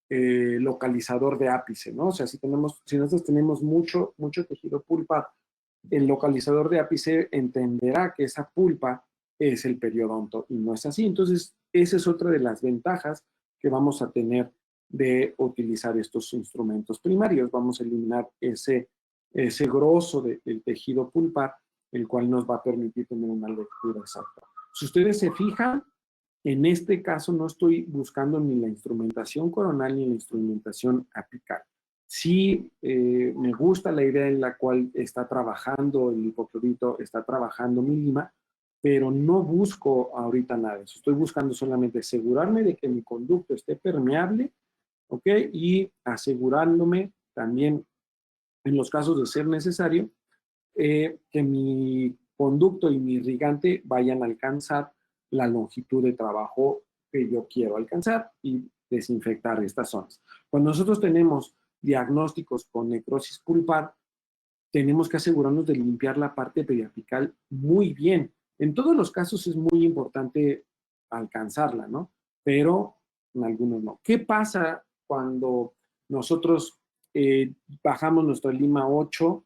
localizador de ápice, ¿no? O sea, si nosotros tenemos mucho tejido pulpar, el localizador de ápice entenderá que esa pulpa es el periodonto y no es así. Entonces, esa es otra de las ventajas que vamos a tener de utilizar estos instrumentos primarios. Vamos a eliminar ese grosso del tejido pulpar, el cual nos va a permitir tener una lectura exacta. Si ustedes se fijan, en este caso no estoy buscando ni la instrumentación coronal ni la instrumentación apical. Sí, me gusta la idea en la cual está trabajando el hipoclorito, está trabajando mi lima, pero no busco ahorita nada. Estoy buscando solamente asegurarme de que mi conducto esté permeable, ¿ok? Y asegurándome también, en los casos de ser necesario, que mi conducto y mi irrigante vayan a alcanzar la longitud de trabajo que yo quiero alcanzar y desinfectar estas zonas. Cuando nosotros tenemos diagnósticos con necrosis pulpar, tenemos que asegurarnos de limpiar la parte periapical muy bien. En todos los casos es muy importante alcanzarla, ¿no? Pero en algunos no. ¿Qué pasa cuando nosotros bajamos nuestra lima 8,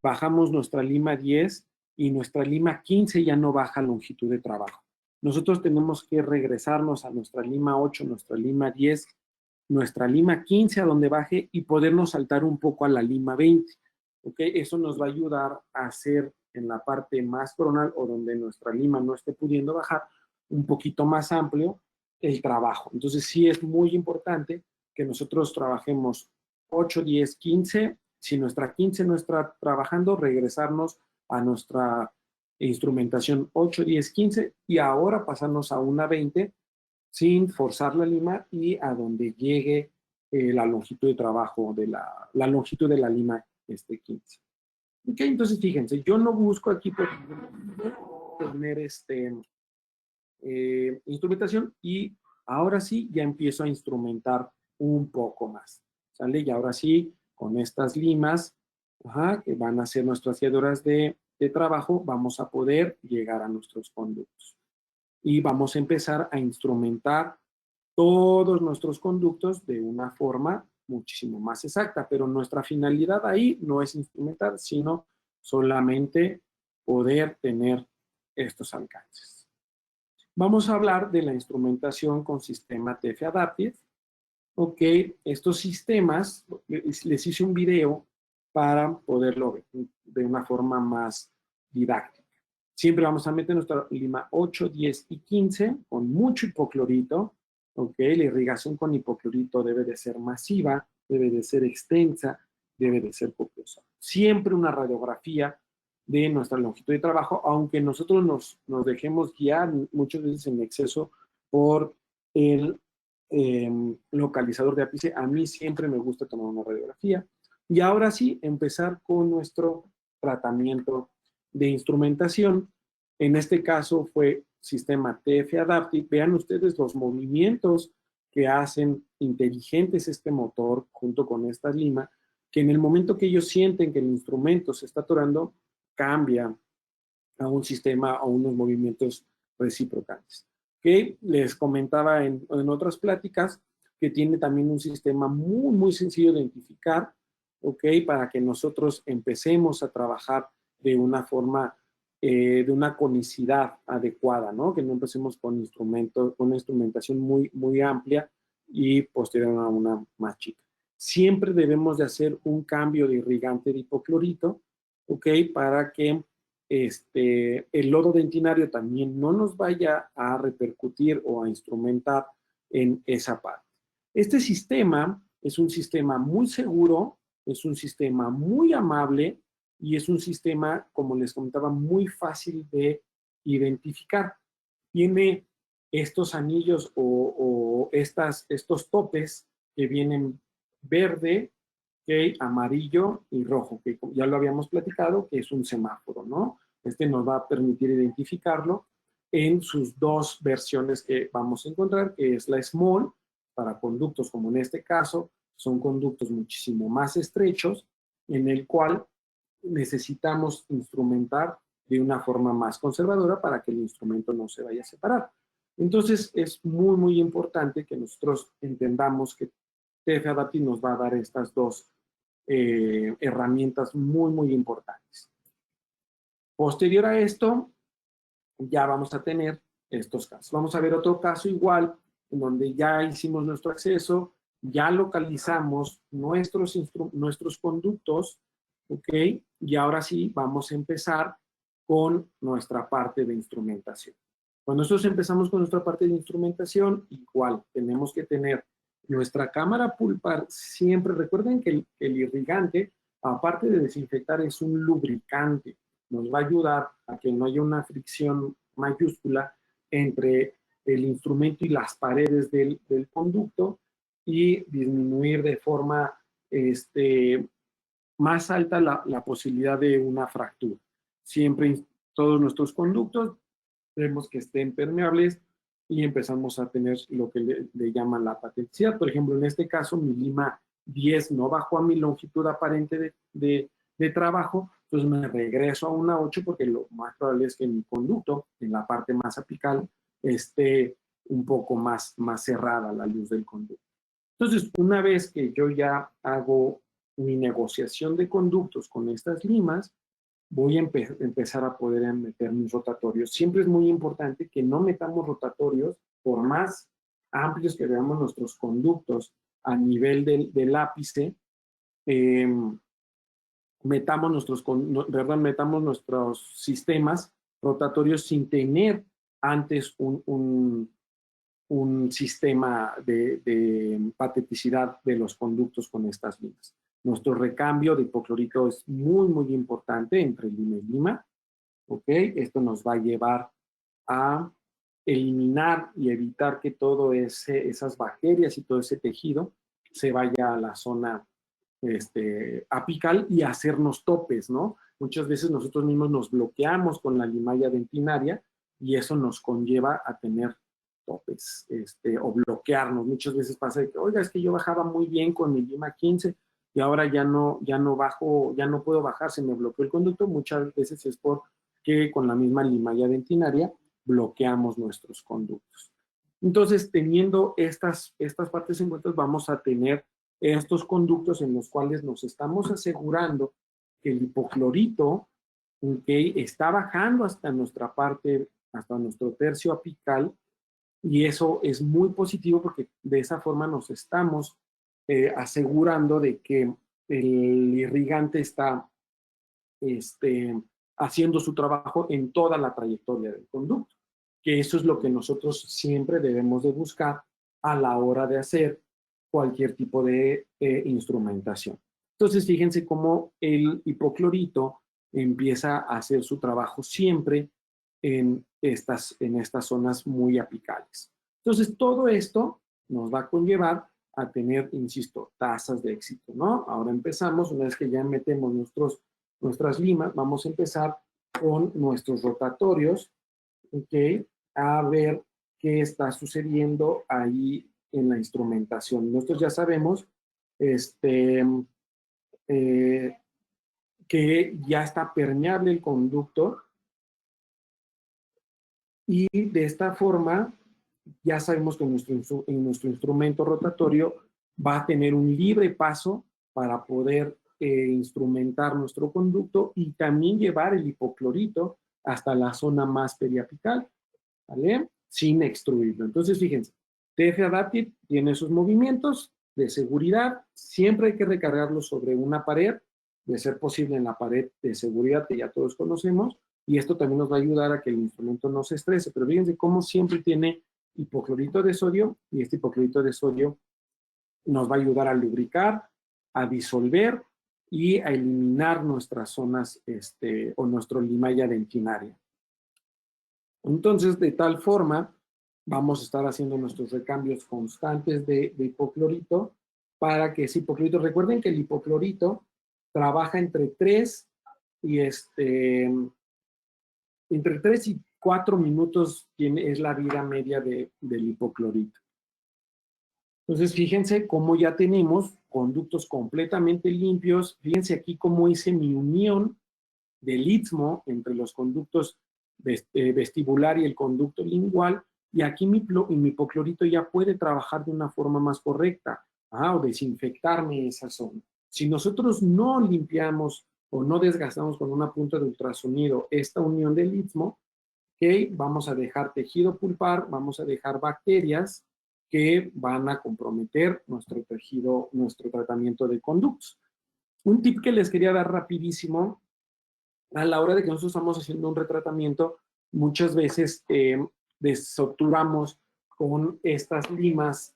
bajamos nuestra lima 10 y nuestra lima 15 ya no baja longitud de trabajo? Nosotros tenemos que regresarnos a nuestra lima 8, nuestra lima 10, nuestra lima 15 a donde baje y podernos saltar un poco a la lima 20. ¿Okay? Eso nos va a ayudar a hacer en la parte más coronal o donde nuestra lima no esté pudiendo bajar un poquito más amplio el trabajo. Entonces sí es muy importante que nosotros trabajemos 8, 10, 15. Si nuestra 15 no está trabajando, regresarnos a nuestra instrumentación 8, 10, 15 y ahora pasarnos a una 20 sin forzar la lima y a donde llegue la longitud de trabajo de la longitud de la lima 15. Ok, entonces fíjense, yo no busco aquí por tener instrumentación y ahora sí ya empiezo a instrumentar un poco más, ¿sale? Y ahora sí, con estas limas, que van a ser nuestras hacedoras de trabajo, vamos a poder llegar a nuestros conductos. Y vamos a empezar a instrumentar todos nuestros conductos de una forma muchísimo más exacta, pero nuestra finalidad ahí no es instrumentar, sino solamente poder tener estos alcances. Vamos a hablar de la instrumentación con sistema TF Adaptive. Ok, estos sistemas, les hice un video para poderlo ver de una forma más didáctica. Siempre vamos a meter nuestra lima 8, 10 y 15 con mucho hipoclorito. Ok, la irrigación con hipoclorito debe de ser masiva, debe de ser extensa, debe de ser copiosa. Siempre una radiografía de nuestra longitud de trabajo, aunque nosotros nos dejemos guiar muchas veces en exceso por el localizador de ápice. A mí siempre me gusta tomar una radiografía. Y ahora sí, empezar con nuestro tratamiento de instrumentación. En este caso fue sistema TF Adaptive. Vean ustedes los movimientos que hacen inteligentes este motor junto con esta lima, que en el momento que ellos sienten que el instrumento se está atorando, cambia a un sistema, a unos movimientos recíprocos. Que les comentaba en otras pláticas que tiene también un sistema muy sencillo de identificar, ¿ok? Para que nosotros empecemos a trabajar de una forma, de una conicidad adecuada, ¿no? Que no empecemos con instrumentos, con una instrumentación muy amplia y posterior a una más chica. Siempre debemos de hacer un cambio de irrigante de hipoclorito, ¿ok? Para que el lodo dentinario también no nos vaya a repercutir o a instrumentar en esa parte. Este sistema es un sistema muy seguro, es un sistema muy amable y es un sistema, como les comentaba, muy fácil de identificar. Tiene estos anillos o estos topes que vienen verde, okay, amarillo y rojo, que ya lo habíamos platicado, que es un semáforo, ¿no? Este nos va a permitir identificarlo en sus dos versiones que vamos a encontrar, que es la small, para conductos como en este caso, son conductos muchísimo más estrechos, en el cual necesitamos instrumentar de una forma más conservadora para que el instrumento no se vaya a separar. Entonces, es muy, muy importante que nosotros entendamos que TF Adaptive nos va a dar estas dos herramientas muy, muy importantes. Posterior a esto, ya vamos a tener estos casos. Vamos a ver otro caso igual, en donde ya hicimos nuestro acceso, ya localizamos nuestros conductos, ¿ok? Y ahora sí vamos a empezar con nuestra parte de instrumentación. Cuando nosotros empezamos con nuestra parte de instrumentación, igual tenemos que tener nuestra cámara pulpar siempre. Recuerden que el irrigante, aparte de desinfectar, es un lubricante. Nos va a ayudar a que no haya una fricción mayúscula entre el instrumento y las paredes del conducto y disminuir de forma más alta la posibilidad de una fractura. Siempre todos nuestros conductos vemos que estén permeables y empezamos a tener lo que le llaman la patenticidad. Por ejemplo, en este caso, mi lima 10 no bajó a mi longitud aparente de trabajo, entonces me regreso a una 8 porque lo más probable es que mi conducto, en la parte más apical, esté un poco más cerrada la luz del conducto. Entonces, una vez que yo ya hago mi negociación de conductos con estas limas, voy a empezar a poder meter mis rotatorios. Siempre es muy importante que no metamos rotatorios, por más amplios que veamos nuestros conductos a nivel del ápice, metamos nuestros sistemas rotatorios sin tener antes un sistema de pateticidad de los conductos con estas limas. Nuestro recambio de hipoclorito es muy, muy importante entre lima y lima. ¿Ok? Esto nos va a llevar a eliminar y evitar que todo esas bacterias y todo ese tejido se vaya a la zona apical y hacernos topes, ¿no? Muchas veces nosotros mismos nos bloqueamos con la limalla dentinaria y eso nos conlleva a tener topes o bloquearnos. Muchas veces pasa de que, oiga, es que yo bajaba muy bien con mi lima 15 y ahora ya no bajo, ya no puedo bajar, se me bloqueó el conducto. Muchas veces es porque con la misma limalla dentinaria bloqueamos nuestros conductos. Entonces, teniendo estas partes en cuenta, vamos a tener estos conductos en los cuales nos estamos asegurando que el hipoclorito, okay, está bajando hasta nuestra parte, hasta nuestro tercio apical, y eso es muy positivo porque de esa forma nos estamos asegurando de que el irrigante está haciendo su trabajo en toda la trayectoria del conducto, que eso es lo que nosotros siempre debemos de buscar a la hora de hacer cualquier tipo de instrumentación. Entonces, fíjense cómo el hipoclorito empieza a hacer su trabajo siempre en estas zonas muy apicales. Entonces, todo esto nos va a conllevar a tener, insisto, tasas de éxito, ¿no? Ahora empezamos, una vez que ya metemos nuestras limas, vamos a empezar con nuestros rotatorios, ¿ok? A ver qué está sucediendo ahí en la instrumentación. Nosotros ya sabemos que ya está permeable el conducto y de esta forma ya sabemos que nuestro instrumento rotatorio va a tener un libre paso para poder instrumentar nuestro conducto y también llevar el hipoclorito hasta la zona más periapical, ¿vale? Sin extruirlo. Entonces, fíjense, TF Adaptive tiene sus movimientos de seguridad, siempre hay que recargarlo sobre una pared, de ser posible en la pared de seguridad que ya todos conocemos, y esto también nos va a ayudar a que el instrumento no se estrese, pero fíjense cómo siempre tiene hipoclorito de sodio, y este hipoclorito de sodio nos va a ayudar a lubricar, a disolver y a eliminar nuestras zonas o nuestro limalla dentinaria. Entonces, de tal forma, vamos a estar haciendo nuestros recambios constantes de hipoclorito para que ese hipoclorito, recuerden que el hipoclorito trabaja entre 3 y entre 3 y 4 minutos es la vida media del hipoclorito. Entonces, fíjense cómo ya tenemos conductos completamente limpios. Fíjense aquí cómo hice mi unión del istmo entre los conductos vestibular y el conducto lingual, y aquí mi hipoclorito ya puede trabajar de una forma más correcta, o desinfectarme esa zona. Si nosotros no limpiamos o no desgastamos con una punta de ultrasonido esta unión del istmo, ¿okay? Vamos a dejar tejido pulpar, vamos a dejar bacterias que van a comprometer nuestro tejido, nuestro tratamiento de conductos. Un tip que les quería dar rapidísimo, a la hora de que nosotros estamos haciendo un retratamiento, muchas veces desobturamos con estas limas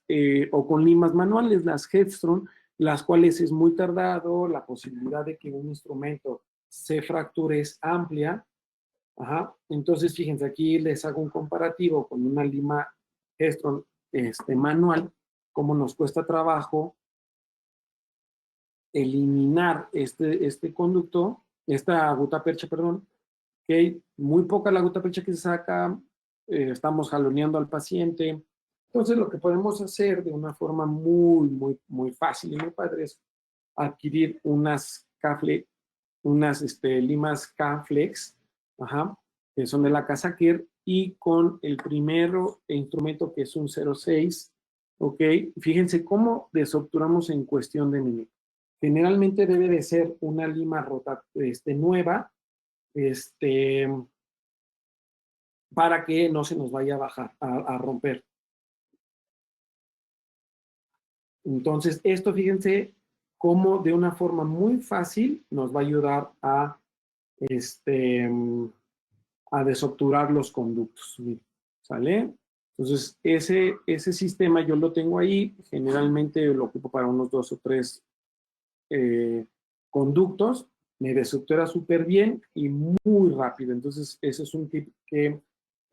o con limas manuales, las Headstrong, las cuales es muy tardado, la posibilidad de que un instrumento se fracture es amplia. Entonces, fíjense, aquí les hago un comparativo con una lima Headstrong manual, cómo nos cuesta trabajo eliminar este conducto, esta gutapercha, perdón, que muy poca la gutapercha que se saca, estamos jaloneando al paciente. Entonces, lo que podemos hacer de una forma muy, muy, muy fácil y muy padre es adquirir unas limas K-Flex, que son de la casa Kerr, y con el primero instrumento que es un 06, ¿ok? Fíjense cómo desobturamos en cuestión de minutos. Generalmente debe de ser una lima nueva, para que no se nos vaya a bajar, a romper. Entonces, esto fíjense cómo de una forma muy fácil nos va a ayudar a desobturar los conductos, ¿sale? Entonces, ese sistema yo lo tengo ahí, generalmente lo ocupo para unos 2 o 3 conductos, me desobtura súper bien y muy rápido. Entonces, ese es un tip que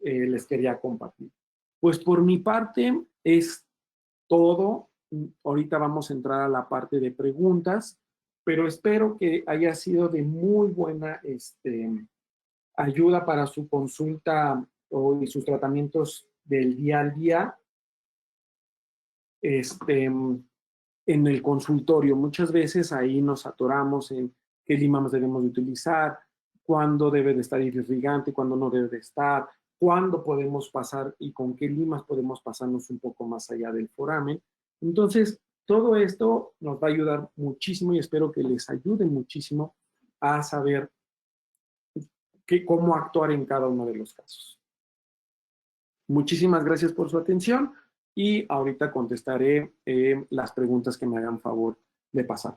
les quería compartir. Pues por mi parte es todo. Ahorita vamos a entrar a la parte de preguntas, pero espero que haya sido de muy buena ayuda para su consulta y sus tratamientos del día al día en el consultorio. Muchas veces ahí nos atoramos en qué limas debemos de utilizar, cuándo debe de estar irrigante, cuándo no debe de estar, cuándo podemos pasar y con qué limas podemos pasarnos un poco más allá del foramen. Entonces, todo esto nos va a ayudar muchísimo y espero que les ayude muchísimo a saber cómo actuar en cada uno de los casos. Muchísimas gracias por su atención y ahorita contestaré las preguntas que me hagan favor de pasar.